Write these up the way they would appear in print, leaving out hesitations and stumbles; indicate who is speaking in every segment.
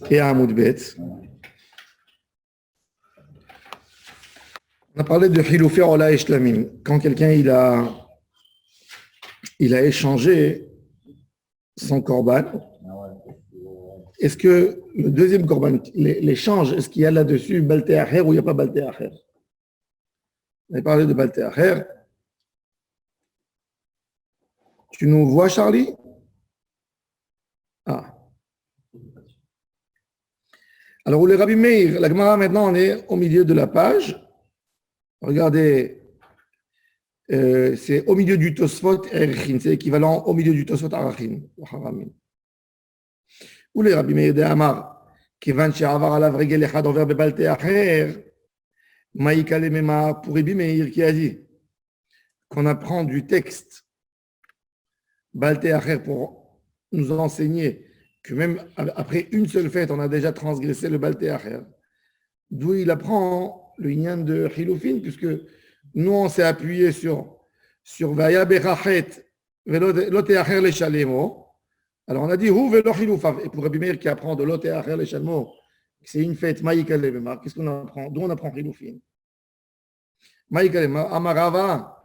Speaker 1: et à Hamoud Bet. On a parlé de Hiloufé Ola et Shlamim. Quand quelqu'un il a échangé son korban, est-ce que le deuxième korban, l'échange, est-ce qu'il y a là-dessus Balté Acher ou il n'y a pas Balté Acher? On a parlé de Balté Acher. Tu nous vois, Charlie? Ah. Alors, le Rabbi Meir, la Gemara, maintenant, on est au milieu de la page. Regardez, c'est au milieu du Tosfot Erchin, c'est équivalent au milieu du Tosfot Arachin. Ou le Rabbi Meir de Amar, Kivan She'avar alav regel echad over bebalte acher, Maïka le Mema, pour Rabbi Meir qui a dit qu'on apprend du texte Balte acher pour nous enseigner que même après une seule fête, on a déjà transgressé le Balte acher. D'où il apprend le lien de Hilufin, puisque nous, on s'est appuyé sur Vaya Berachet, Velote Acher le Shalemo. Alors, on a dit Hu Velo Hilufav. Et pour Rabbi Meir qui apprend de Lote Acher le Shalemo, c'est une fête Maïka le Mema. Qu'est-ce qu'on apprend? D'où on apprend Hilufin? Maïka le Mema, Amarava.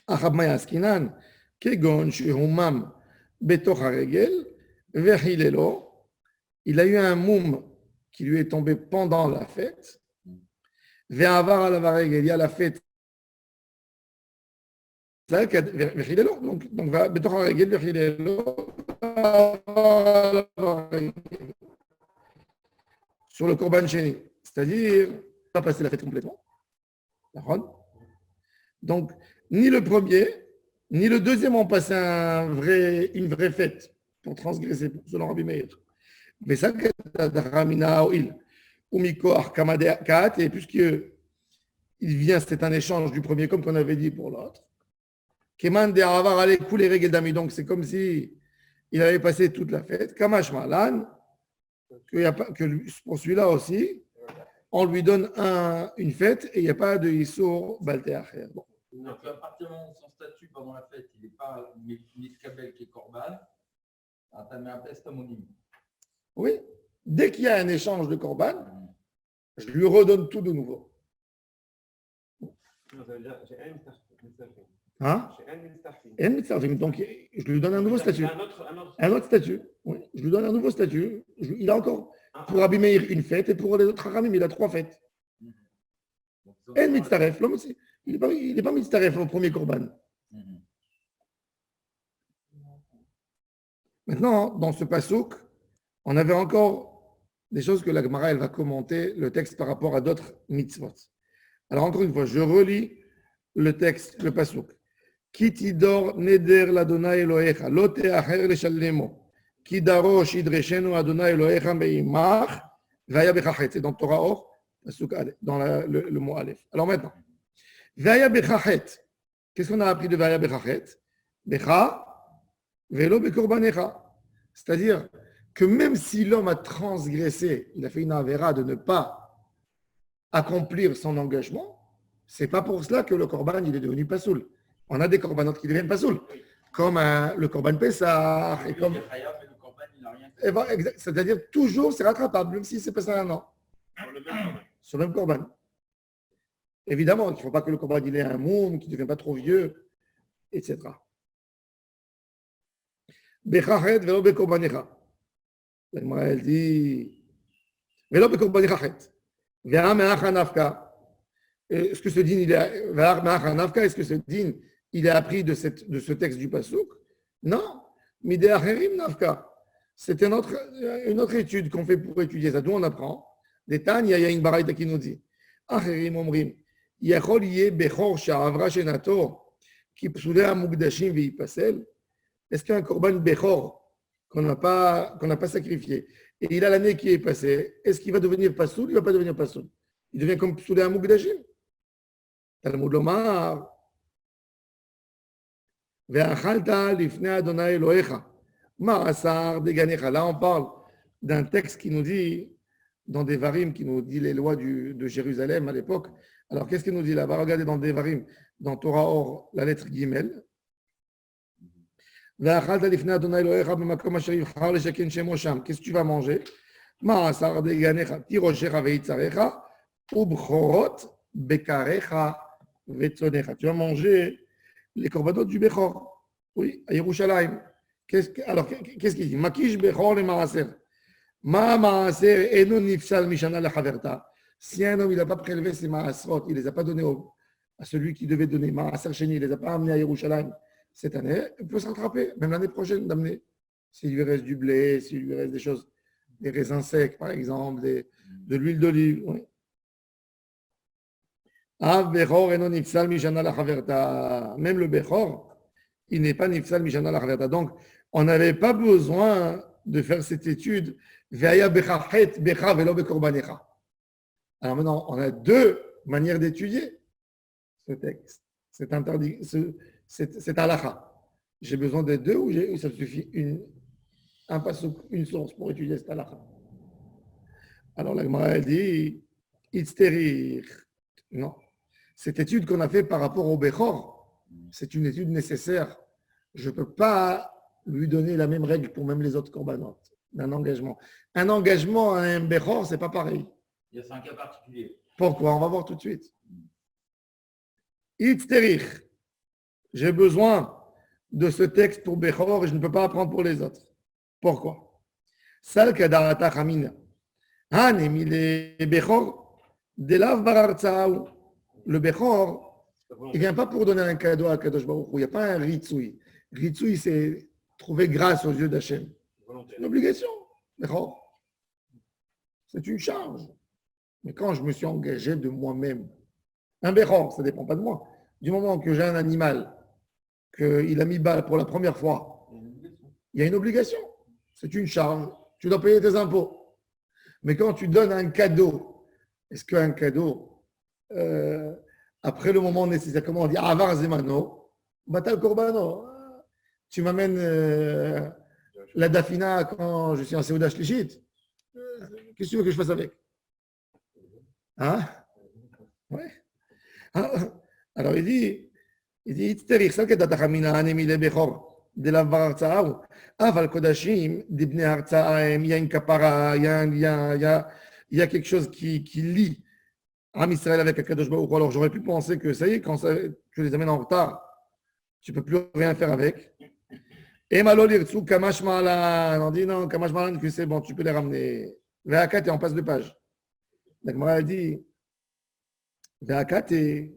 Speaker 1: Achab Mayaskinan, Kegon, Shehumam, Betoch Haregel, Vechilelo. Il a eu un moum qui lui est tombé pendant la fête. Ve'avar al Haregel, il y a la fête. Donc, Betoch Haregel, Vechilelo. Sur le Korban Sheni. C'est-à-dire, on va passer la fête complètement. Donc, ni le premier, ni le deuxième ont passé une vraie fête pour transgresser, selon Rabbi Meir. Mais ça, et puisqu'il vient, c'est un échange du premier, comme qu'on avait dit pour l'autre. Donc, c'est comme si il avait passé toute la fête. Kamash Malan, que pour celui-là aussi, on lui donne une fête et il n'y a pas de Issour Balte Acher. Bon.
Speaker 2: Donc, à partir du moment où son statut pendant la fête, il n'est pas Mitkabel qui est Korban, tu as mis un test homonyme.
Speaker 1: Oui. Dès qu'il y a un échange de Korban, je lui redonne tout de nouveau. Hein? Donc, je lui donne un nouveau statut. Un autre statut. Oui. Je lui donne un nouveau statut. Il a encore, pour Rabbi Meir, une fête et pour les autres Haramim, il a 3 fêtes. En mitzaref, l'homme aussi. Il n'est pas mitzaref au premier korban. Maintenant, dans ce pasouk, on avait encore des choses que la Gemara elle va commenter le texte par rapport à d'autres mitzvot. Alors encore une fois, je relis le texte, le pasouk. Kitidor neder l'Adonai Elohecha, lo te'acher leshalemo, kidarosh idreshenu Adonai Elohecha meimach, vaya bechachet. C'est dans Torah Or, dans le mot Aleph. Alors maintenant, vaya bechachet. Qu'est-ce qu'on a appris de vaya bechachet? Becha, velo bekorbanecha. C'est-à-dire que même si l'homme a transgressé, il a fait une avéra de ne pas accomplir son engagement, c'est pas pour cela que le korban il est devenu pasoul. On a des corbanotes qui deviennent pasoul, comme le korban Pessah. C'est-à-dire toujours c'est rattrapable, même si c'est passé un an. Sur le même korban. Évidemment, il ne faut pas que le korban il ait un moum, qu'il ne devienne pas trop vieux, etc. Bechachet velo bekorbanecha. La Gemara elle dit velo bekorbanecha chet. Ve'am me'acha nafka. Est-ce que ce din il est ve'am me'acha nafka? Est-ce que ce din il est appris de ce texte du pasouk? Non. Midei acherim nafka. C'est une autre étude qu'on fait pour étudier ça. D'où on apprend. Des Tanya, il y a une baraïta qui nous dit acherim omrim yachol yeh bechor she'avra shenato ki psulei hamukdashim ve'yipasel. Est-ce qu'un korban bechor qu'on n'a pas sacrifié et il a l'année qui est passée, est-ce qu'il va devenir pasoul? Il ne va pas devenir pasoul. Il devient comme psulei hamukdashim. Talmud lomar. Là, on parle d'un texte qui nous dit, dans des varim, qui nous dit les lois de Jérusalem à l'époque. Alors, qu'est-ce qu'il nous dit là? Va regarder dans des varim, dans Torah Or, la lettre Gimel. Qu'est-ce que tu vas manger? Ma'asar deganecha, tiroshecha veitzarecha, ubchorot bekarecha vetzonecha. Tu vas manger les korbanot du Bechor. Oui, à Yerushalayim. Alors, qu'est-ce qu'il dit? Makish Bechor le Maaser. Ma Maaser eno nifsal mishana la chaverta. Si un homme il n'a pas prélevé ses Maasrot, il ne les a pas donnés à celui qui devait donner Maaser Sheni, il ne les a pas amenés à Yerushalayim cette année, il peut se rattraper, même l'année prochaine, d'amener. S'il lui reste du blé, s'il lui reste des choses, des raisins secs, par exemple, de l'huile d'olive. Oui. Av Bechor eno nifsal mishana la chaverta. Même le Bechor, il n'est pas nifsal mishana la chaverta. Donc, on n'avait pas besoin de faire cette étude. Ve'aya bechachet becha velo bekorbanecha. Alors maintenant, on a deux manières d'étudier ce texte, cet interdit, cet halakha. J'ai besoin des deux ou ça suffit un pasuk, une source pour étudier cet halakha? Alors la Gemara dit, itzterir. Non. Cette étude qu'on a fait par rapport au Bechor, c'est une étude nécessaire. Je ne peux pas lui donner la même règle pour même les autres korbanot, d'un engagement. Un engagement à un Bechor, ce n'est pas pareil.
Speaker 2: Il y a 5 cas particuliers.
Speaker 1: Pourquoi? On va voir tout de suite. Itzterich. J'ai besoin de ce texte pour Bechor et je ne peux pas apprendre pour les autres. Pourquoi? Sal kadarata chamina. Hanemile Bechor, delav barartsaou. Le Bechor, il ne vient pas pour donner un cadeau à Kadosh Baruch Hu. Il n'y a pas un ritsui. Ritsui, c'est trouver grâce aux yeux d'Hachem. C'est une obligation. Bechor. C'est une charge. Mais quand je me suis engagé de moi-même, un Bechor, ça ne dépend pas de moi. Du moment que j'ai un animal, qu'il a mis balle pour la première fois, il y a une obligation. C'est une charge. Tu dois payer tes impôts. Mais quand tu donnes un cadeau, est-ce qu'un cadeau, après le moment nécessaire, comment on dit, avar zemano, batal korbano. Tu m'amènes la dafina quand je suis en Seouda Shlichit. Qu'est-ce que tu veux que je fasse avec? Hein? Ouais. Alors il dit, Itzterich, ça que tatachamina anemi le bechor de la vartsaou. Aval kodashim d'ibne hartsaim, il y a une kapara, il y a quelque chose qui lie Am Israël avec Akadosh Baruch Hu. Alors j'aurais pu penser que ça y est, quand tu les amènes en retard, tu ne peux plus rien faire avec. Et malol irtsu kamash malan. On dit non, kamash malan, que c'est bon, tu peux les ramener. Ve'akat est en passe de page. La Gemara dit, Ve'akat est,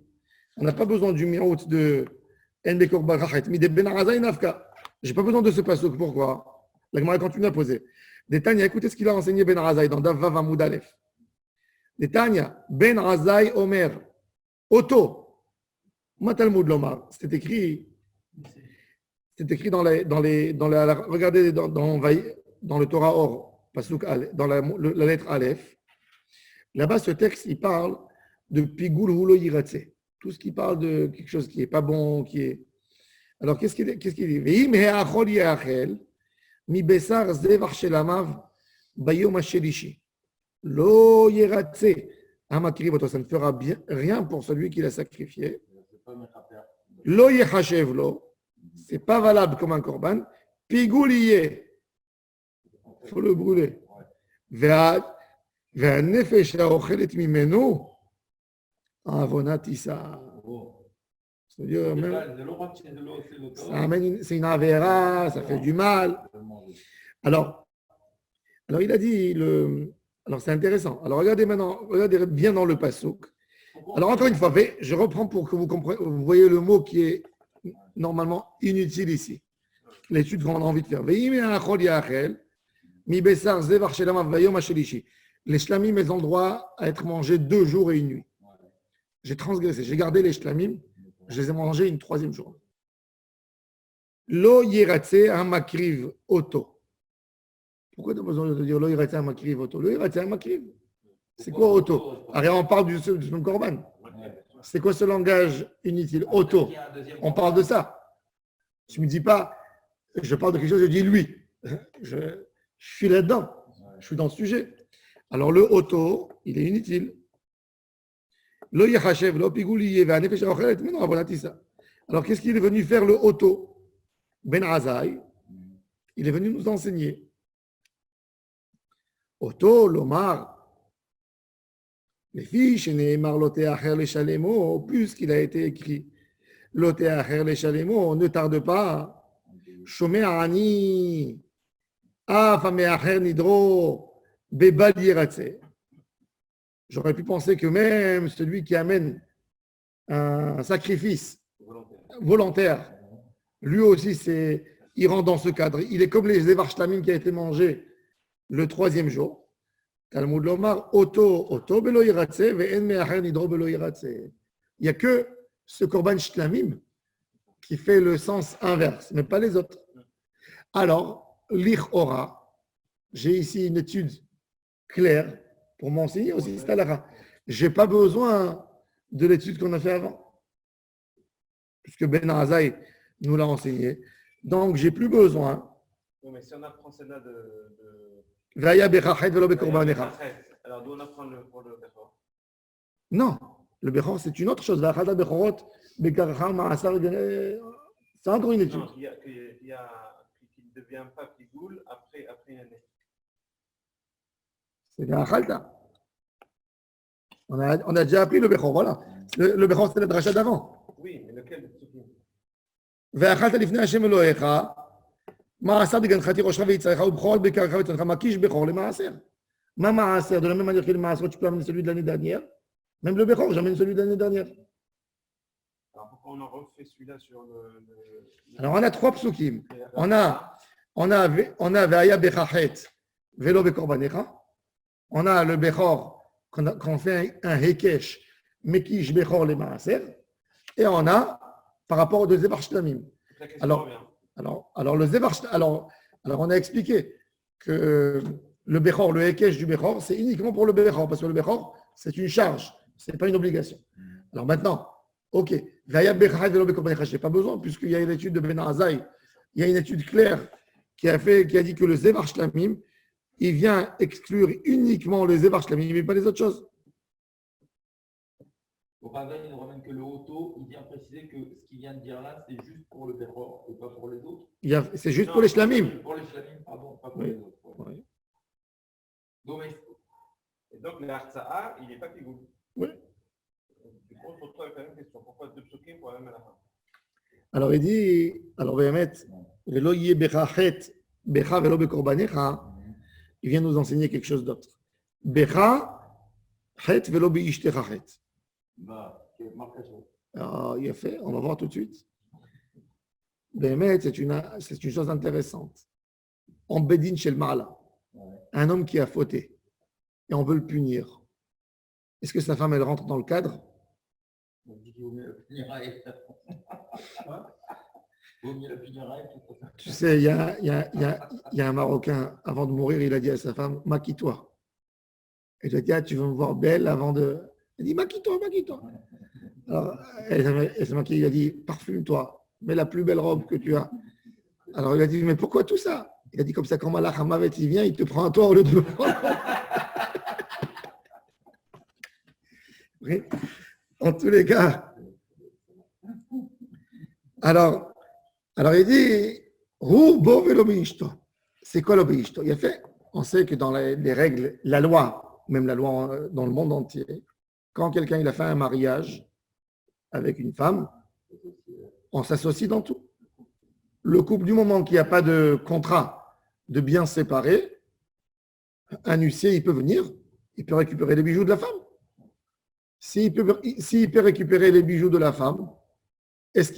Speaker 1: on n'a pas besoin du miraut de En Bekor Barachet, mais de Ben Arazai Nafka. Je n'ai pas besoin de ce pasuk. Pourquoi? La Gemara continue à poser. Détania, écoutez ce qu'il a enseigné Ben Arazai dans Dav Vav Amud Aleph. Détania, Ben Arazai Omer, Oto, Matalmud Lomar. C'est écrit regardez dans le Torah Or, pasuk dans la lettre Aleph. Là-bas, ce texte, il parle de Pigul Hulo Yiratse. Tout ce qui parle de quelque chose qui n'est pas bon, qui est. Alors, qu'est-ce qu'il dit? Ve'im he'achol ya'achel, mi besar zevach shelamav, bayom hashelishi. Lo yiratse, amakriv, ça ne fera rien pour celui qui l'a sacrifié. Lo yechashev lo, c'est pas valable comme un korban. Pigul yé, il faut le brûler. והנפש האוכלת ממנו, העוונה תישא. C'est une avéra, ça fait du mal. Alors il a dit, alors c'est intéressant. Alors regardez bien dans le pasuk. Alors encore une fois, je reprends pour que vous compreniez, vous voyez le mot qui est normalement inutile ici. L'étude qu'on a envie de faire. Les shlamim, ils ont le droit à être mangés 2 jours et 1 nuit. J'ai transgressé, j'ai gardé les shlamim, je les ai mangés une 3e journée. Lo yiratse hamakriv oto. Pourquoi tu as besoin de dire lo yiratse hamakriv oto? Lo yiratse hamakriv. C'est quoi oto? Alors on parle du même korban. C'est quoi ce langage inutile? Oto. On parle de ça. Je ne me dis pas, je parle de quelque chose, je dis lui. Je suis là-dedans. Je suis dans le sujet. Alors le auto, il est inutile. Lo yachashev, lo pigouliye, va nefesh aochelet, mais non, voilà ça. Alors qu'est-ce qu'il est venu faire le auto? Ben Azaï, il est venu nous enseigner. Oto, l'Omar, les fiches, Neymar, Loté Acher, les Chalémo, plus qu'il a été écrit. Loté Acher, les Chalémo, ne tarde pas. Shomé Ani, Afame Acher Nidro, Bebal Yiratse. J'aurais pu penser que même celui qui amène un sacrifice volontaire, lui aussi, il rentre dans ce cadre. Il est comme les Evar Shlamim qui a été mangé le troisième jour. Talmud Lomar, Oto Belo Yiratse, Ve'en Me'acher Nidro Belo Yiratse. Il n'y a que ce Korban Shlamim qui fait le sens inverse, mais pas les autres. Alors, l'Ichora, j'ai ici une étude claire pour m'enseigner aussi cette halakha. Je n'ai pas besoin de l'étude qu'on a fait avant, puisque Ben Azaï nous l'a enseigné. Donc, je n'ai plus besoin.
Speaker 3: Oui, mais si on apprend celle-là de...
Speaker 1: Vaya Bechachet Velo Bekorbanecha.
Speaker 3: Alors, d'où on apprend pour le Bechor?
Speaker 1: Non, le Bechor, c'est une autre chose. Vachata Bechorot, Bekaracham, Maasar, c'est encore une étude.
Speaker 3: Non, qu'il ne devient pas Pigoul après une année.
Speaker 1: C'est la Chalta. On a déjà appris le Bechor, voilà. Le Bechor, c'est la dracha d'avant.
Speaker 3: Oui, mais lequel de Tsukim?
Speaker 1: ואכלת לפני השם אלוהיך, מעשר בגנך תירושך ויצריך ובכור בקרקע ותנך מקיש בכור למעשר. מה מעשר? De la même manière que le מעשר, tu peux amener celui de l'année dernière. Même le בכור, j'amène celui de l'année dernière.
Speaker 3: Alors pourquoi on en refait celui-là sur le...
Speaker 1: Alors on a trois psukim. On a Ve'aya Bechachet Velo Bekorbanecha. On a le Bechor qu'on fait un Hekesh Mekish Bechor le Maaser. Et on a par rapport aux deux Zevar Shlamim. Alors, le Zevar alors on a expliqué que le Bechor, le Hekesh du Bechor, c'est uniquement pour le Bechor, parce que le Bechor, c'est une charge, ce n'est pas une obligation. Alors maintenant, ok, Ve'aya Bechachet Velo Bekorbanecha, je n'ai pas besoin, puisqu'il y a une étude de Ben Azaï, il y a une étude claire qui a dit que le Zevar Shlamim, il vient exclure uniquement les Zevar Shlamim, mais pas les autres choses.
Speaker 2: Au Rav, il nous ramène que le Oto, il vient préciser que ce qu'il vient de dire là, c'est juste pour le Bechor et pas pour les autres.
Speaker 1: C'est juste pour les Shlamim.
Speaker 2: Pour les Shlamim, pardon, pas pour les autres.
Speaker 1: Oui.
Speaker 3: Et donc, le Hartza'a, il n'est pas Pigoul.
Speaker 1: Oui.
Speaker 3: Du coup, on se retrouve avec la même question. Pourquoi deux Tsukim pour la même halakha?
Speaker 1: Alors il dit, Velo Yeh Bechachet Becha Velo Bekorbanecha, il vient nous enseigner quelque chose d'autre. Becha Chet Velo Beishtecha Chet. Alors, il a fait, on va voir tout de suite. Bémet, c'est une chose intéressante. En Bedin chez le Ma'ala, un homme qui a fauté et on veut le punir. Est-ce que sa femme, elle rentre dans le cadre?
Speaker 2: On dit qu'il vaut mieux la punir à elle. Vaut mieux la punir à elle.
Speaker 1: Tu sais, il y a un Marocain, avant de mourir, il a dit à sa femme, maquille-toi. Et il a dit, ah, tu veux me voir belle avant de... Il dit, maquille-toi, maquille-toi. Alors, elle s'est maquillée, il a dit, parfume-toi, mets la plus belle robe que tu as. Alors, il a dit, mais pourquoi tout ça? Il a dit, comme ça, quand Malach Hamavet, il vient, il te prend à toi au lieu de... Oui. En tous les cas. Alors il dit, c'est quoi l'obéishto? Il a fait, on sait que dans les règles, la loi, même la loi dans le monde entier, quand quelqu'un il a fait un mariage avec une femme, on s'associe dans tout. Le couple, du moment qu'il n'y a pas de contrat de biens séparés, un huissier, il peut venir, il peut récupérer les bijoux de la femme. S'il peut récupérer les bijoux de la femme, est-ce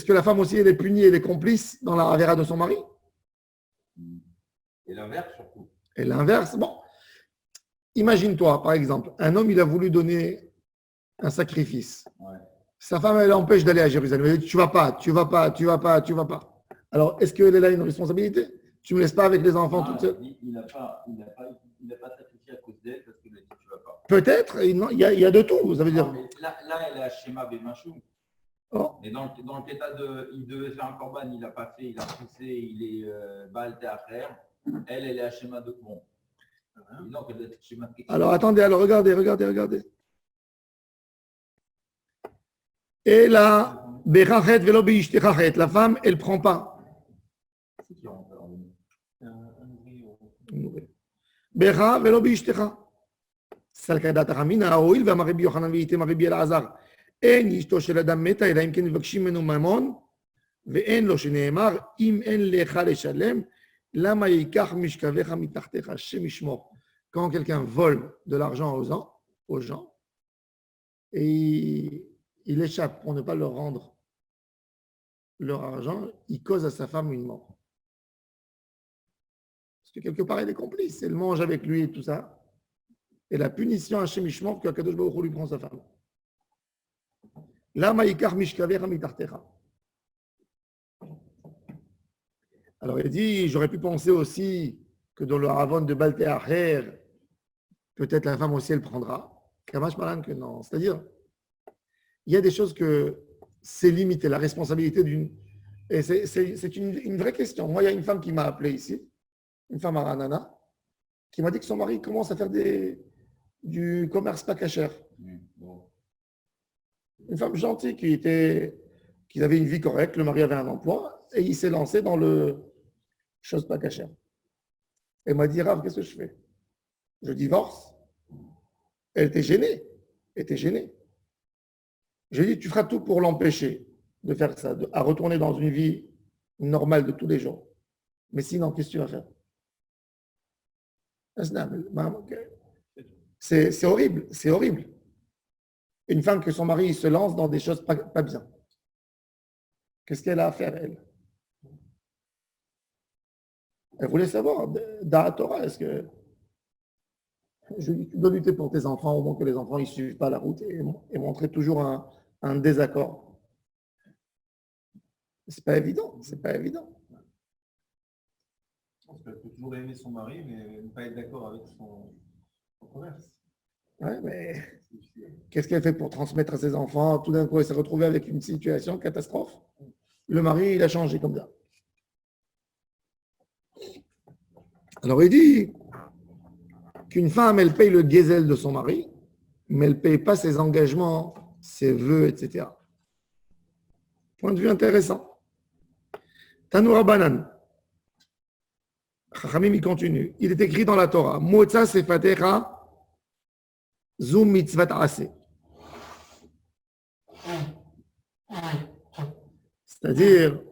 Speaker 1: que la femme aussi, elle est punie, elle est complice dans la ravera de son mari?
Speaker 2: Et l'inverse surtout.
Speaker 1: Et l'inverse, bon. Imagine-toi, par exemple, un homme, il a voulu donner un sacrifice.
Speaker 2: Ouais.
Speaker 1: Sa femme, elle l'empêche d'aller à Jérusalem. Elle dit, tu vas pas. Alors, est-ce qu'elle a une responsabilité? Tu ne me laisses pas avec les enfants toute seule?
Speaker 2: Il n'a pas sacrifié à cause d'elle parce qu'il a dit tu vas pas.
Speaker 1: Peut-être, il y a de tout, ça veut dire.
Speaker 2: Là, elle est à Shema Bemachou.
Speaker 1: Oh.
Speaker 2: Mais dans le état il devait faire un corban, il n'a pas fait, il a poussé, il est Baal Te'acher. Elle est à Shema de bon. Non, elle est Shema de quelque
Speaker 1: Alors, attendez, regardez. Et là, Bechachet velo beishtechachet. La femme, elle ne prend pas.
Speaker 2: C'est qui rentre alors,
Speaker 1: Becha velo beishtecha. Salkadat Ramina, Oil, Vamaribi Yochanan Vite, Maribi Elazar. En ishto shel adam meta, ela im ken mevakshim menu mamon, ve'en lo sheneemar, im en lecha leshalem, lama yikach mishkavecha mitachtecha, Shem yishmor. Quand quelqu'un vole de l'argent aux gens, et il échappe pour ne pas leur rendre leur argent, il cause à sa femme une mort. Parce que quelque part, il est complice, elle mange avec lui et tout ça. Et la punition à Shem yishmor, que Akadosh Baruch Hu lui prend sa femme. Lama yikach mishkavecha mitachtecha. Alors il dit, j'aurais pu penser aussi que dans le Haravon de Balteacher, peut-être la femme aussi elle prendra. Kamash Malan que non. C'est-à-dire, il y a des choses que c'est limité, la responsabilité d'une. Et c'est une vraie question. Moi, il y a une femme qui m'a appelé ici, une femme à Ranana, qui m'a dit que son mari commence à faire du commerce pas cachère.
Speaker 2: Bon.
Speaker 1: Une femme gentille qui avait une vie correcte, le mari avait un emploi, et il s'est lancé dans le chose pas cachère. Elle m'a dit, Rav, qu'est-ce que je fais? Je divorce. Elle était gênée. J'ai dit, tu feras tout pour l'empêcher de faire ça, à retourner dans une vie normale de tous les jours. Mais sinon, qu'est-ce que tu vas faire? C'est horrible, c'est horrible. Une femme que son mari se lance dans des choses pas bien. Qu'est-ce qu'elle a à faire, elle? Elle voulait savoir, dans la Torah, est-ce que je dois lutter pour tes enfants, au moins que les enfants ne suivent pas la route et montrer toujours un désaccord. C'est pas évident.
Speaker 3: Parce qu'elle peut toujours aimer son mari, mais ne pas être d'accord avec son commerce.
Speaker 1: Ouais, mais qu'est-ce qu'elle fait pour transmettre à ses enfants? Tout d'un coup, elle s'est retrouvée avec une situation catastrophe. Le mari, il a changé comme ça. Alors, il dit qu'une femme, elle paye le gazelle de son mari, mais elle ne paye pas ses engagements, ses vœux, etc. Point de vue intéressant. Tanoura Banan. Chachamim, il continue. Il est écrit dans la Torah, Motza sefatecha zu mitzvat aseh. C'est-à-dire,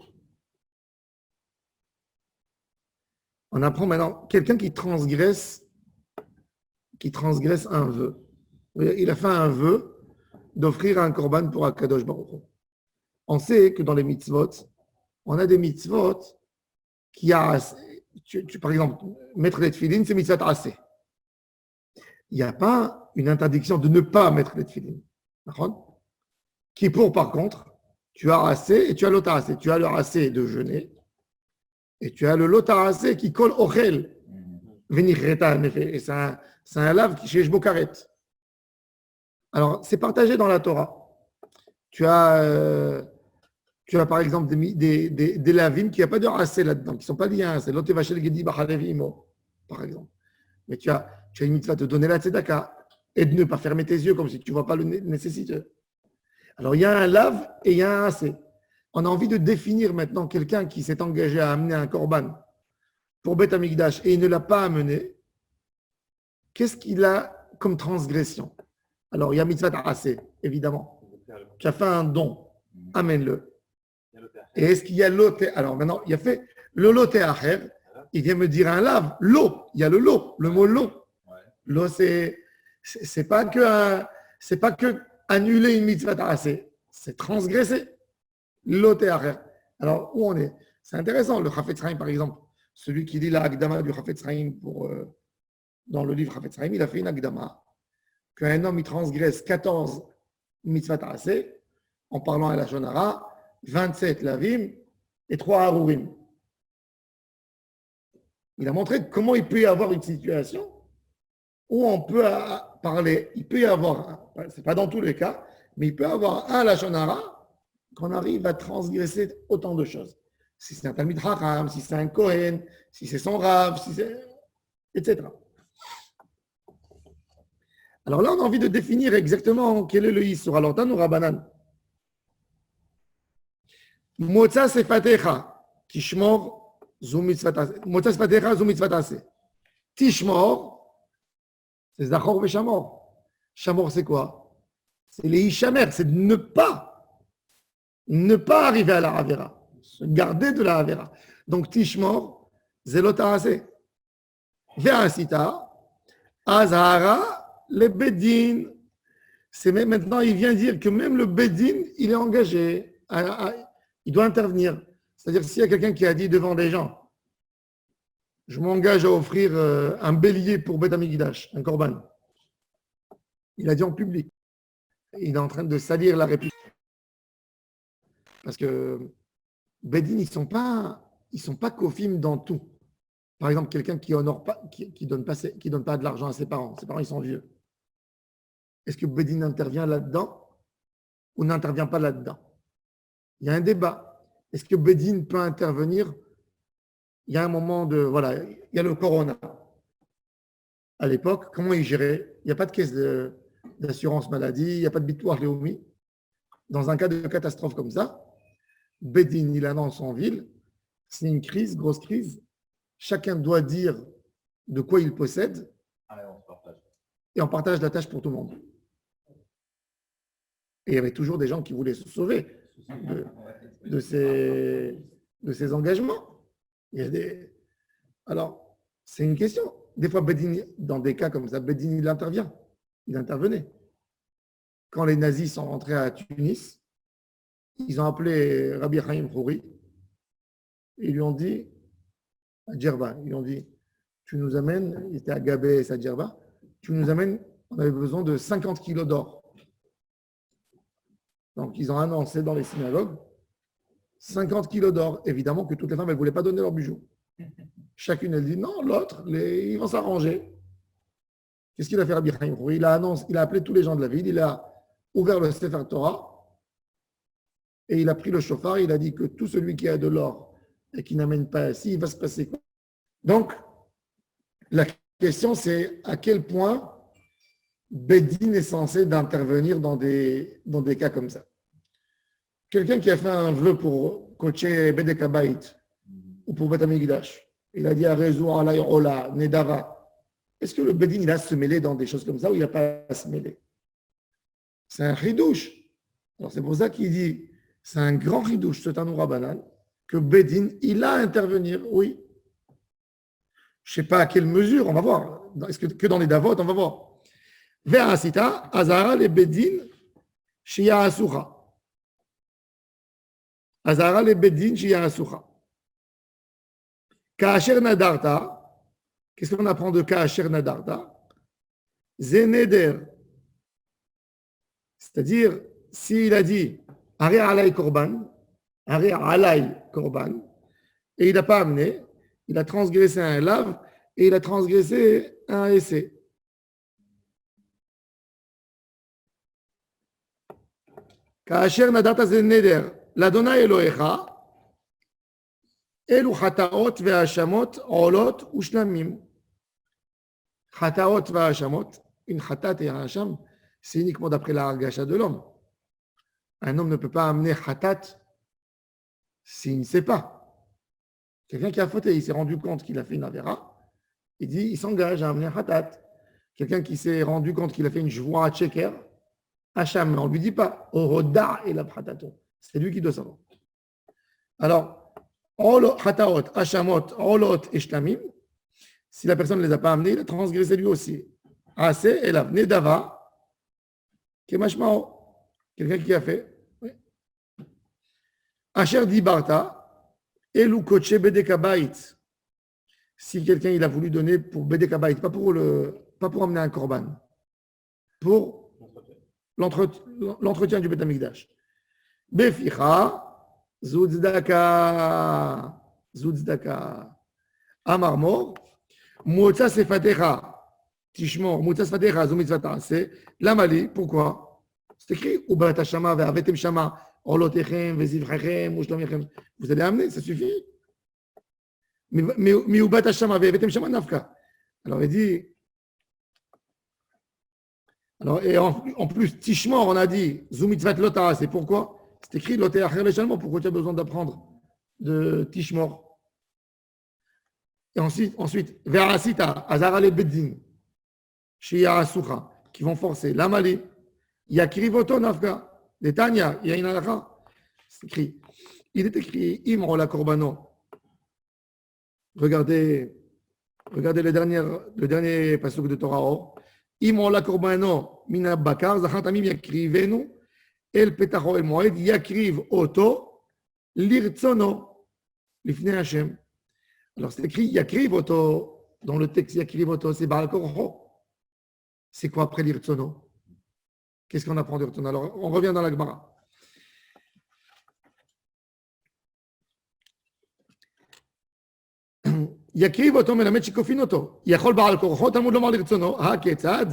Speaker 1: on apprend maintenant quelqu'un qui transgresse un vœu. Il a fait un vœu d'offrir un korban pour Akadosh Baruch Hu. On sait que dans les mitzvot, on a des mitzvot qui a, par exemple, mettre les tefillin, c'est mitzvot assez. Il n'y a pas une interdiction de ne pas mettre les tefillin. Qui pour, par contre, tu as assez et tu as l'autre assez. Tu as le assez de jeûner et tu as le l'autre assez qui colle au chel. Et c'est un lave qui chez Bokaret. Alors, c'est partagé dans la Torah. Tu as par exemple des lavim qui n'ont pas de assez là-dedans, qui ne sont pas liés à assez. L'autre vachel gedi bachalevimo, par exemple. Mais tu as une mitzvah de donner la tzedaka et de ne pas fermer tes yeux comme si tu ne vois pas le nécessiteux. Alors, il y a un lave et il y a un assez. On a envie de définir maintenant quelqu'un qui s'est engagé à amener un korban pour Beth Amikdash et il ne l'a pas amené. Qu'est-ce qu'il a comme transgression? Alors, il y a mitzvah assez, évidemment. Tu as fait un don, amène-le. Et est-ce qu'il y a l'eau? Alors maintenant, il y a fait le lot acher. Il vient me dire un lave, l'eau. Il y a le lot, le mot l'eau. L'eau, c'est pas que annuler une mitzvah assez, c'est transgresser. Lot acher. Alors, où on est? C'est intéressant. Le Chafetz Chaim, par exemple, celui qui lit la Agdama du Chafetz Chaim dans le livre Chafetz Chaim, il a fait une Agdama qu'un homme il transgresse 14 mitzvot assez en parlant à la Shonara, 27 lavim et 3 harurim. Il a montré comment il peut y avoir une situation où on peut parler, il peut y avoir, c'est pas dans tous les cas, mais il peut y avoir un la Shonara qu'on arrive à transgresser autant de choses. Si c'est un Talmid Chacham, si c'est un Kohen, si c'est son Rav, si c'est, etc. Alors là, on a envie de définir exactement quel est le Yisur. Alors, Tanoura Banan. Motza sefatecha, tishmor, zu mitzvat aseh. Motza sefatecha, zu mitzvat aseh. Tishmor, c'est Zachor et Shamor. Shamor, c'est quoi? C'est les Ishamer, c'est de ne pas arriver à la Havera, se garder de la Havera. Donc, Tishmor, Zelota Aseh. Ve'asita, Azahara, le Bedin. C'est même maintenant, il vient dire que même le Bedin, il est engagé, il doit intervenir. C'est-à-dire, s'il y a quelqu'un qui a dit devant des gens, je m'engage à offrir un bélier pour Beth Amikdash, un korban. Il a dit en public. Il est en train de salir la réputation. Parce que Bedin, ils ne sont pas kofim dans tout. Par exemple, quelqu'un qui honore pas, qui donne pas de l'argent à ses parents. Ses parents, ils sont vieux. Est-ce que Bedin intervient là-dedans ou n'intervient pas là-dedans? Il y a un débat. Est-ce que Bedin peut intervenir? Il y a un moment de... Voilà, il y a le corona. À l'époque, comment ils géraient? Il n'y a pas de caisse d'assurance maladie, il n'y a pas de bitoire Léomi. Dans un cas de catastrophe comme ça, Bedin, il annonce en ville, c'est une crise, grosse crise. Chacun doit dire de quoi il possède et on partage la tâche pour tout le monde. Et il y avait toujours des gens qui voulaient se sauver de ces engagements. Il y a des... Alors, c'est une question. Des fois, Bedin, dans des cas comme ça, Bedin, il intervient. Il intervenait. Quand les nazis sont rentrés à Tunis, ils ont appelé Rabbi Chaim Khouri. Ils lui ont dit, à Djerba, ils lui ont dit, tu nous amènes, il était à Gabé et à Djerba, tu nous amènes, on avait besoin de 50 kilos d'or. Donc, ils ont annoncé dans les synagogues 50 kilos d'or. Évidemment que toutes les femmes, elles ne voulaient pas donner leurs bijoux. Chacune, elle dit non, l'autre, ils vont s'arranger. Qu'est-ce qu'il a fait, Rabbi Chaim Khouri? Il a appelé tous les gens de la ville, il a ouvert le Sefer Torah et il a pris le chauffard, il a dit que tout celui qui a de l'or et qui n'amène pas ici, il va se passer quoi? Donc, la question, c'est à quel point Bedin est censé d'intervenir dans des cas comme ça. Quelqu'un qui a fait un vœu pour coacher Bedek Habayit ou pour Beth Amikdash, il a dit à Rezu Alay Ola, Nedava. Est-ce que le Bedin, il a se mêler dans des choses comme ça ou il n'a pas à se mêler? C'est un ridouche. Alors c'est pour ça qu'il dit, c'est un grand ridouche, c'est un Rabbanan, que Bedin, il a à intervenir, oui. Je ne sais pas à quelle mesure, on va voir. Est-ce que dans les Davot, on va voir. Ve'asita, Azara le Bedin, Shia Asucha. Azara le Bedin, Shia Asucha. Ka'asher Nadarta, qu'est-ce qu'on apprend de Ka'asher Nadarta? Zeneder. C'est-à-dire, s'il a dit Ari alay korban, Ari alay korban, et il n'a pas amené, il a transgressé un lave et il a transgressé un essai. Ka'asher nadarta zeneder, l'Adonai Elohecha, אלו חטאות והאשמות עולות ושלמים. חטאות והאשמות, une khatat et un hacham, c'est uniquement d'après la hargasha de l'homme. Un homme ne peut pas amener khatat s'il ne sait pas. Quelqu'un qui a fauté, il s'est rendu compte qu'il a fait une avera, il s'engage à amener khatat. Quelqu'un qui s'est rendu compte qu'il a fait une jvoa tcheker, hacham, on ne lui dit pas, oroda et la pratato. C'est lui qui doit savoir. Alors, Khataot, Hashamot, Olot et Shlamim, si la personne ne les a pas amenés, il a transgressé lui aussi. Ase et la Nedava, Kemashmao, quelqu'un qui a fait. Asher Dibarta, Elu Koche Bedekabait. Si quelqu'un il a voulu donner pour Bedekabait, pas pour amener un korban, pour l'entretien du Beth Amikdash. Beficha, Zudzdaka, Amarmor, Motza Sefatecha, Tishmor, Motza Sefatecha, Zumitzvata, c'est l'Amali, pourquoi? C'est écrit, Ubat Hashama, Ve'avetem Shama, Olotechem, Vezivrechem, Ushlamechem. Vous allez amener, ça suffit. Mais Ubat Hashama, Ve'avetem Shama, Nafka. Alors il dit, alors, et en plus, Tishmor, on a dit, Zumitzvat Lota, c'est pourquoi? C'est écrit Loté Acher Leshalmo. Pourquoi tu as besoin d'apprendre de Tishmor? Et ensuite, Verasita, Azara le Beddin, Shia Asucha, qui vont forcer. L'Amali, Yakrivoto Nafka, des Tanya, il y a une halakha. C'est écrit. Il est écrit Imro la Korbano. Regardez le dernier passage de Torah. Imro la Korbano, Mina Bakar, Zachatamim Yakrivenu, El Petacho El Moed, Yakriv Oto, Lirtsono, Lifne Hashem. Alors c'est écrit Yakriv Oto, dans le texte Yakriv Oto, c'est Baal Korcho. C'est quoi après l'Irtsono? Qu'est-ce qu'on apprend d'Irtsono? Alors on revient dans la Gemara. יקריב אותו מלמד שכופין אותו. יכול בעל כורחו תלמוד לומר לרצונו, הכיצד?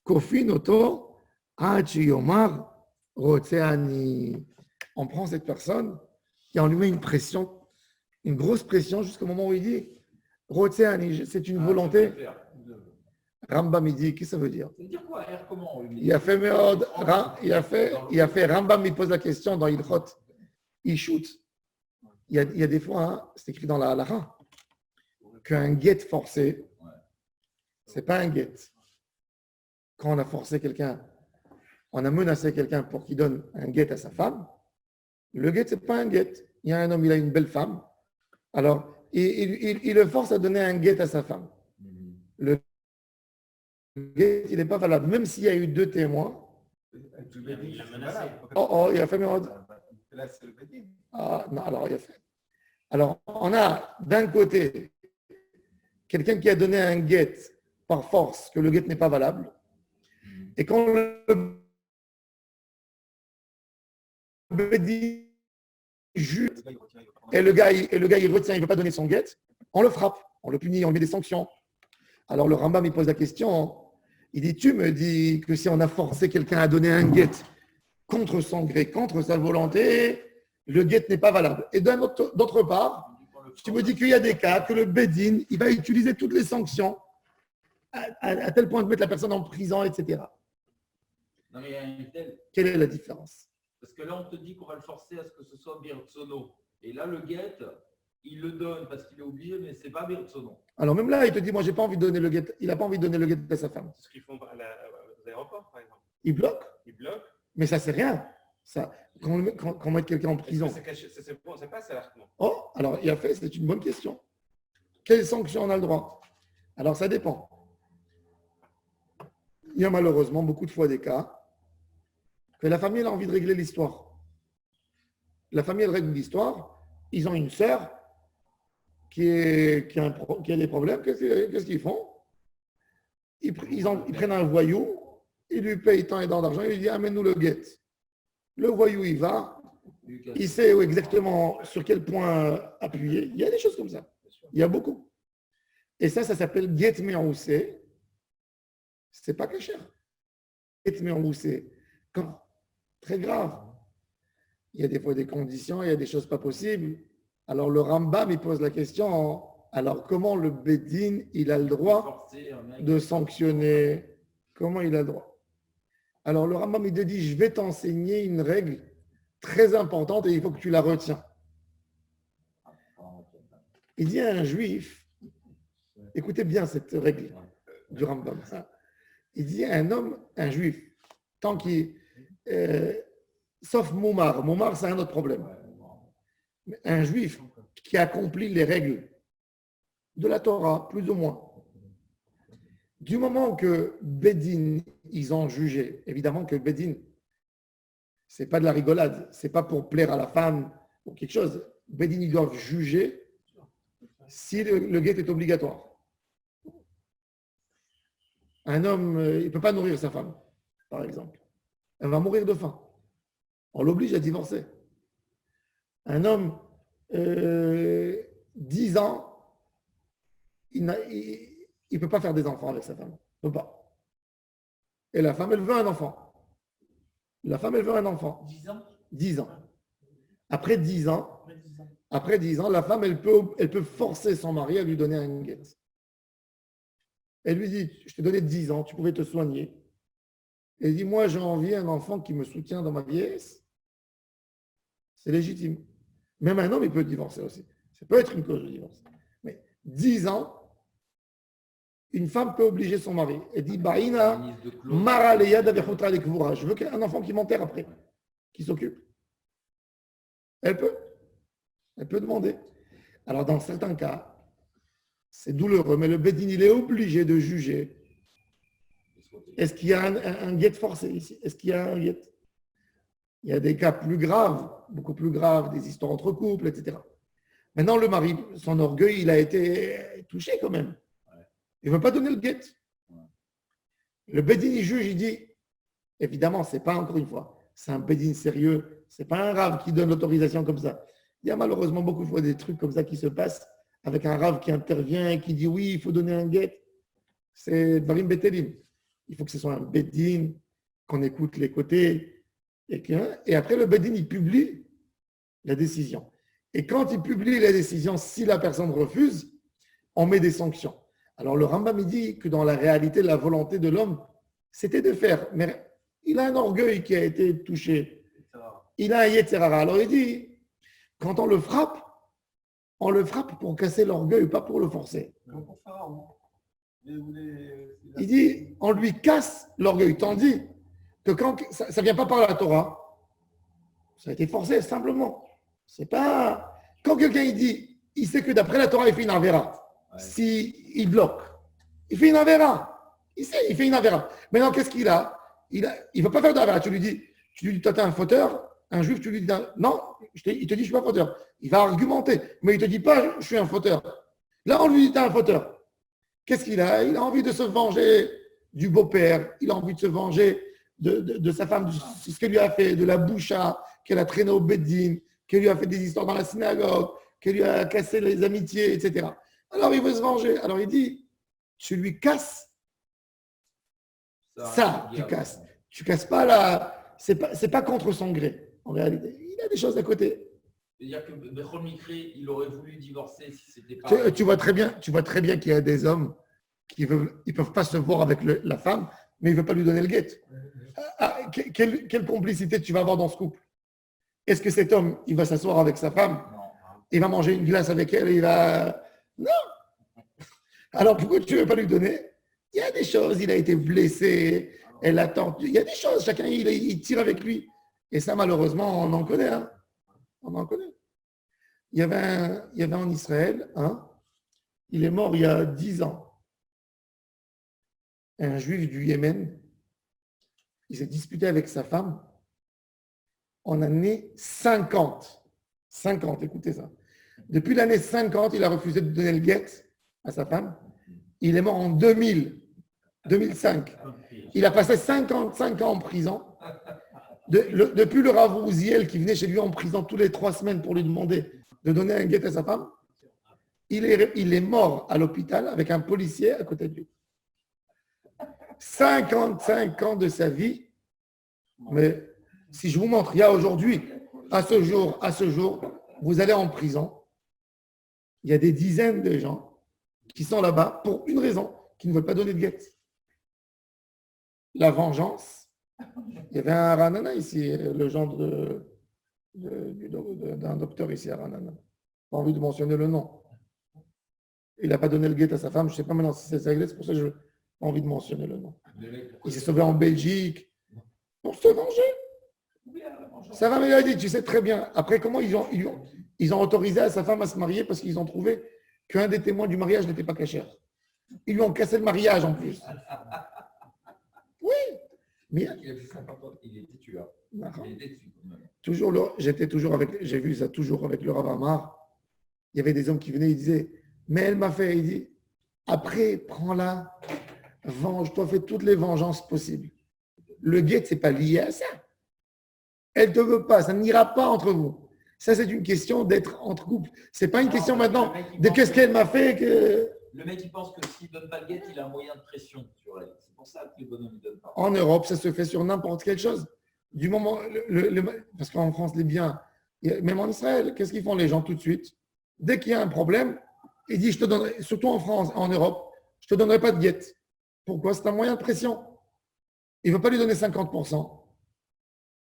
Speaker 1: כופין אותו עד שיאמר רוצה אני. On prend cette personne et on lui met une pression, une grosse pression jusqu'au moment où il dit רוצה אני, c'est une volonté. Rambam il dit, qu'est-ce que ça veut dire?
Speaker 2: Ça veut dire quoi? Comment?
Speaker 1: Il a fait Rambam il pose la question dans Ilchot, il shoot. Il y a des fois, hein, c'est écrit dans la halakha, qu'un guet forcé, c'est pas un guet. Quand on a forcé quelqu'un, on a menacé quelqu'un pour qu'il donne un guet à sa femme, le guet, c'est pas un guet. Il y a un homme, il a une belle femme, alors il le force à donner un guet à sa femme. Le guet, il n'est pas valable, même s'il y a eu 2 témoins.
Speaker 3: Il a menacé.
Speaker 1: Il a fait merde.
Speaker 3: Là, c'est le Bedin.
Speaker 1: Ah, non, alors il a fait. Alors, on a d'un côté quelqu'un qui a donné un guet par force, que le guet n'est pas valable. Et quand le Bedin juge, et le gars il retient, il ne veut pas donner son guet, on le frappe, on le punit, on lui met des sanctions. Alors le Rambam il pose la question, il dit, tu me dis que si on a forcé quelqu'un à donner un guet contre son gré, contre sa volonté, le guet n'est pas valable. Et d'autre part, tu me dis qu'il y a des cas que le Bedin, il va utiliser toutes les sanctions à tel point de mettre la personne en prison, etc.
Speaker 2: Non, mais il y a une telle.
Speaker 1: Quelle est la différence?
Speaker 2: Parce que là, on te dit qu'on va le forcer à ce que ce soit Birtsono. Et là, le guet, il le donne parce qu'il est obligé, mais ce n'est pas Birtsono.
Speaker 1: Alors même là, il te dit, moi, j'ai pas envie de donner le guet. Il n'a pas envie de donner le guet à sa femme.
Speaker 4: C'est ce qu'ils font aux aéroports, par exemple.
Speaker 1: Il bloque,
Speaker 4: Ils bloquent.
Speaker 1: mais ça, c'est rien. Ça, quand on met quelqu'un en prison.
Speaker 4: C'est bon, c'est pas ça l'argument.
Speaker 1: Oh, alors il a fait, c'est une bonne question. Quelles sanctions on a le droit? Alors ça dépend. Il y a malheureusement beaucoup de fois des cas que la famille a envie de régler l'histoire. La famille elle règle l'histoire, ils ont une sœur qui a des problèmes, qu'est-ce qu'ils font? Ils prennent un voyou, ils lui payent tant et tant d'argent, ils lui disent amène-nous le guet. Le voyou il va, il sait exactement sur quel point appuyer. Il y a des choses comme ça. Il y a beaucoup. Et ça s'appelle guet meroussé. C'est pas caché. Guet meroussé. Très grave. Il y a des fois des conditions, il y a des choses pas possibles. Alors le Rambam, il pose la question, alors comment le Bedin, il a le droit de sanctionner? Comment il a le droit? Alors le Rambam, il te dit, je vais t'enseigner une règle très importante et il faut que tu la retiens. Il dit à un juif, écoutez bien cette règle du Rambam, il dit à un homme, un juif, tant qu'il... sauf Moumar. Moumar, c'est un autre problème. Mais un juif qui accomplit les règles de la Torah, plus ou moins, du moment que Bedin, ils ont jugé, évidemment que Bedin, c'est pas de la rigolade, c'est pas pour plaire à la femme ou quelque chose. Bedin, ils doivent juger si le guet est obligatoire. Un homme, il ne peut pas nourrir sa femme, par exemple. Elle va mourir de faim. On l'oblige à divorcer. Un homme, 10 ans, il ne peut pas faire des enfants avec sa femme. Il ne peut pas. Et la femme, elle veut un enfant. La femme, elle veut un enfant.
Speaker 2: 10 ans
Speaker 1: 10 ans. Après 10 ans, la femme, elle peut forcer son mari à lui donner un guet. Elle lui dit, je t'ai donné 10 ans, tu pouvais te soigner. Elle dit, moi, j'ai envie d'un enfant qui me soutient dans ma vieillesse. c'est légitime. Même un homme, il peut divorcer aussi. Ça peut être une cause de divorce. Mais 10 ans, une femme peut obliger son mari. Elle dit, Baïna, Mara Leya Davechotra Lekvura. Je veux qu'un enfant qui m'enterre après, qui s'occupe. Elle peut. Elle peut demander. Alors, dans certains cas, c'est douloureux, mais le Bédine, il est obligé de juger. Est-ce qu'il y a un guet forcé ici? Est-ce qu'il y a un guet? Il y a des cas plus graves, beaucoup plus graves, des histoires entre couples, etc. Maintenant, le mari, son orgueil, il a été touché quand même. Il ne veut pas donner le guet. Le Bédine, il juge, il dit, évidemment, ce n'est pas, encore une fois, c'est un Bédine sérieux, ce n'est pas un rave qui donne l'autorisation comme ça. Il y a malheureusement beaucoup de fois des trucs comme ça qui se passent avec un rave qui intervient et qui dit oui, il faut donner un guet. C'est Barim Betelim. Il faut que ce soit un Bédine, qu'on écoute les côtés. Et après, le Bédine, il publie la décision. Et quand il publie la décision, si la personne refuse, on met des sanctions. Alors, le Rambam, il dit que dans la réalité, la volonté de l'homme, c'était de faire. Mais il a un orgueil qui a été touché. Il a un Yetzerara. Alors, il dit, quand on le frappe pour casser l'orgueil, pas pour le forcer. Il dit, on lui casse l'orgueil. Tandis que quand ça ne vient pas par la Torah, ça a été forcé simplement. C'est pas. Quand quelqu'un il dit, il sait que d'après la Torah, il fait une avera. S'il bloque, il fait une avera. Il sait, il fait une avera. Maintenant, qu'est-ce qu'il a? Il ne veut pas faire d'avera. Tu lui dis, toi, tu es un fauteur. Un juif, tu lui dis, non, il te dit, je ne suis pas fauteur. Il va argumenter, mais il ne te dit pas, je suis un fauteur. Là, on lui dit, tu es un fauteur. Qu'est-ce qu'il a? Il a envie de se venger du beau-père. Il a envie de se venger de sa femme, de ce qu'elle lui a fait, de la boucha, qu'elle a traîné au beddin, qu'elle lui a fait des histoires dans la synagogue, qu'elle lui a cassé les amitiés, etc. Alors, il veut se venger. Alors, il dit, tu lui casses ça, tu casses. Tu casses pas la... C'est pas contre son gré. En réalité, il a des choses à côté.
Speaker 2: C'est-à-dire que Bechol Mikri, il aurait voulu divorcer si c'était pas.
Speaker 1: Tu vois très bien qu'il y a des hommes qui ils peuvent pas se voir avec la femme, mais il ne veut pas lui donner le guet. Quelle complicité tu vas avoir dans ce couple? Est-ce que cet homme, il va s'asseoir avec sa femme, il va manger une glace avec elle, il va... Non. Alors pourquoi tu ne veux pas lui donner? Il y a des choses, il a été blessé, elle attend. Il y a des choses, chacun il tire avec lui. Et ça, malheureusement, on en connaît. Hein. On en connaît. Il y avait en Israël, il est mort il y a 10 ans. Un juif du Yémen, il s'est disputé avec sa femme en année 50. 50, écoutez ça. Depuis l'année 50, il a refusé de donner le guet à sa femme. Il est mort en 2005. Il a passé 55 ans en prison. Depuis le Rav Ouziel qui venait chez lui en prison tous les 3 semaines pour lui demander de donner un guet à sa femme, il est mort à l'hôpital avec un policier à côté de lui. 55 ans de sa vie. Mais si je vous montre, il y a aujourd'hui, à ce jour, vous allez en prison. Il y a des dizaines de gens qui sont là-bas pour une raison, qui ne veulent pas donner de guet. La vengeance. Il y avait un Ranana ici, le genre d'un docteur ici à Ranana. Pas envie de mentionner le nom. Il n'a pas donné le guet à sa femme. Je ne sais pas maintenant si c'est réglé, c'est pour ça que je n'ai pas envie de mentionner le nom. Il s'est sauvé en Belgique pour se venger. Sa femme, il a dit, tu sais très bien. Après, comment ils ont autorisé à sa femme à se marier parce qu'ils ont trouvé qu'un des témoins du mariage n'était pas cachère. Ils lui ont cassé le mariage en plus. Oui. Mais
Speaker 2: il était tueur.
Speaker 1: J'ai vu ça toujours avec le Rav Amar. Il y avait des hommes qui venaient, ils disaient, mais elle m'a fait, il dit, après, prends-la, venge-toi, fais toutes les vengeances possibles. Le guet, ce n'est pas lié à ça. Elle ne te veut pas, ça n'ira pas entre vous. Ça, c'est une question d'être entre couples. Ce n'est pas une question maintenant de qu'est-ce qu'elle m'a fait que...
Speaker 2: Le mec, il pense que s'il ne donne pas le guet, il a un moyen de pression sur elle. C'est pour ça que les bonhommes ne donnent pas.
Speaker 1: En Europe, ça se fait sur n'importe quelle chose. Du moment, parce qu'en France, les biens, même en Israël, qu'est-ce qu'ils font les gens tout de suite? Dès qu'il y a un problème, ils disent, je te donnerai, surtout en France, en Europe, je ne te donnerai pas de guet. Pourquoi? C'est un moyen de pression. Il ne veut pas lui donner 50%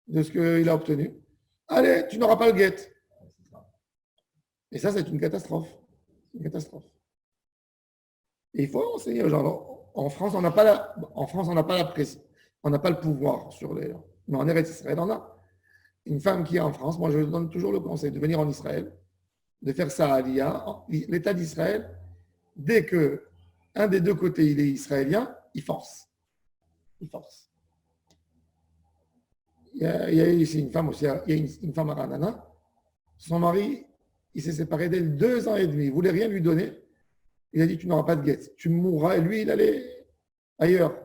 Speaker 1: de ce qu'il a obtenu. allez, tu n'auras pas le guet. Et ça, c'est une catastrophe. Une catastrophe. Et il faut enseigner aux gens. En France, on n'a pas la pression. On n'a pas le pouvoir sur les. Mais en Eretz Israël, on a. Une femme qui est en France, moi, je donne toujours le conseil de venir en Israël, de faire ça à l'IA. L'État d'Israël, dès que un des deux côtés il est israélien, il force. Il force. Il y a ici une femme aussi, il y a une femme à Ranana. Son mari, il s'est séparé d'elle 2 ans et demi. Il ne voulait rien lui donner. Il a dit, tu n'auras pas de guette. Tu mourras. Et lui, il allait ailleurs.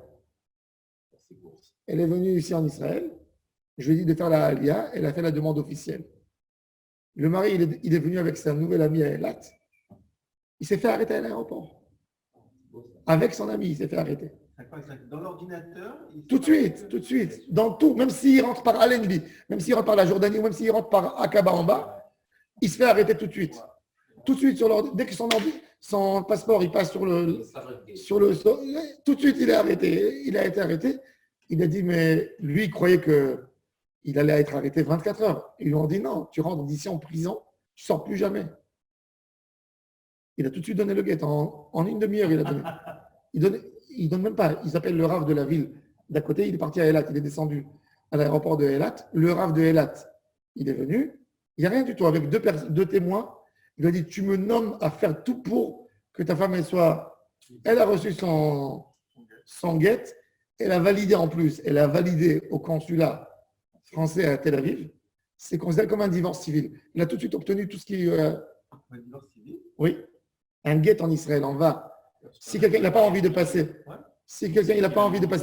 Speaker 1: Elle est venue ici en Israël. Je lui ai dit de faire la Aliyah. Elle a fait la demande officielle. Le mari, il est venu avec sa nouvelle amie à Eilat. Il s'est fait arrêter à l'aéroport. Avec son ami, il s'est fait arrêter.
Speaker 3: Dans l'ordinateur.
Speaker 1: Tout de suite. Dans tout. Même s'il rentre par Allenby, même s'il rentre par la Jordanie, ou même s'il rentre par Aqaba en bas, il se fait arrêter tout de suite. Tout de suite, dès que son passeport il passe sur le tout de suite, il est arrêté. Il a été arrêté. Il a dit, mais lui, il croyait qu'il allait être arrêté 24 heures. Ils lui ont dit, non, tu rentres d'ici en prison, tu ne sors plus jamais. Il a tout de suite donné le guet. En une demi-heure, il a donné. Il donne même pas. Il s'appelle le Rav de la ville d'à côté. Il est parti à Eilat. Il est descendu à l'aéroport de Eilat. Le Rav de Eilat, il est venu. Il n'y a rien du tout. Avec deux témoins, il lui a dit, tu me nommes à faire tout pour que ta femme, elle a reçu son guet. Elle a validé en plus. Elle a validé au consulat français à Tel Aviv. C'est considéré comme un divorce civil. Il a tout de suite obtenu tout ce qui...
Speaker 3: Un divorce civil?
Speaker 1: Oui. Un guet en Israël, on va. Si quelqu'un n'a pas envie de passer,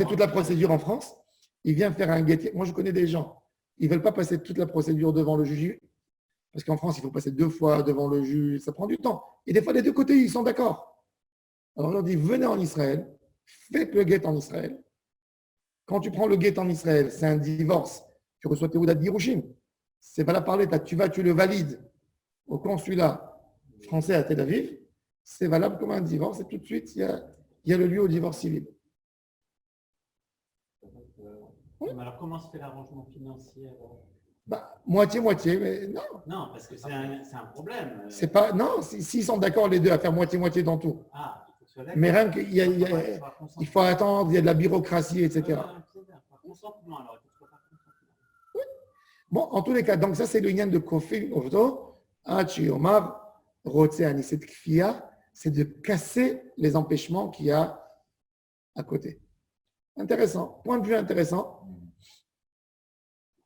Speaker 1: toute la procédure en France, il vient faire un guet. Moi, je connais des gens. Ils ne veulent pas passer toute la procédure devant le juge. Parce qu'en France, il faut passer 2 fois devant le juge. Ça prend du temps. Et des fois, les deux côtés, ils sont d'accord. Alors, on leur dit, venez en Israël, faites le guet en Israël. Quand tu prends le guet en Israël, c'est un divorce. Tu reçois tes Oudat Girouchim. C'est pas la par l'État. Tu le valides au consulat français à Tel Aviv. C'est valable comme un divorce. Et tout de suite, il y a le lieu au divorce civil.
Speaker 5: Mais alors, comment se fait l'arrangement financier alors?
Speaker 1: Moitié-moitié, mais non.
Speaker 5: Non, parce que c'est un problème.
Speaker 1: C'est pas, non, s'ils sont d'accord les deux à faire moitié-moitié dans tout.
Speaker 5: Ah, il faut que ce soit d'accord.
Speaker 1: Mais rien qu'il faut attendre, il y a de la bureaucratie, etc.
Speaker 5: Consentement, alors, il faut pas consentement.
Speaker 1: Oui. Bon, en tous les cas, donc ça, c'est le lien de Kofim Ovdo, Hachi Omar, Rotseani. Cette kfia, c'est de casser les empêchements qu'il y a à côté. Intéressant. Point de vue intéressant.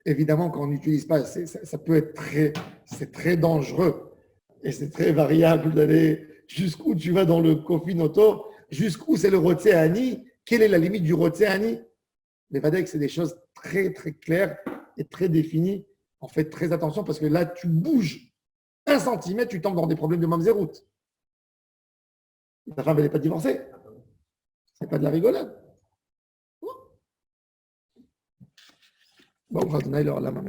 Speaker 1: Évidemment, quand on n'utilise pas, ça peut être c'est très dangereux et c'est très variable d'aller jusqu'où tu vas dans le Kofin Auto, jusqu'où c'est le Rotseani, quelle est la limite du Rotseani. Les Vadek, c'est des choses très, très claires et très définies. En fait, très attention parce que là, tu bouges 1 centimètre, tu tombes dans des problèmes de mamzerout. Ta femme, elle n'est pas divorcée. C'est pas de la rigolade. Bon, on va donner leur la main.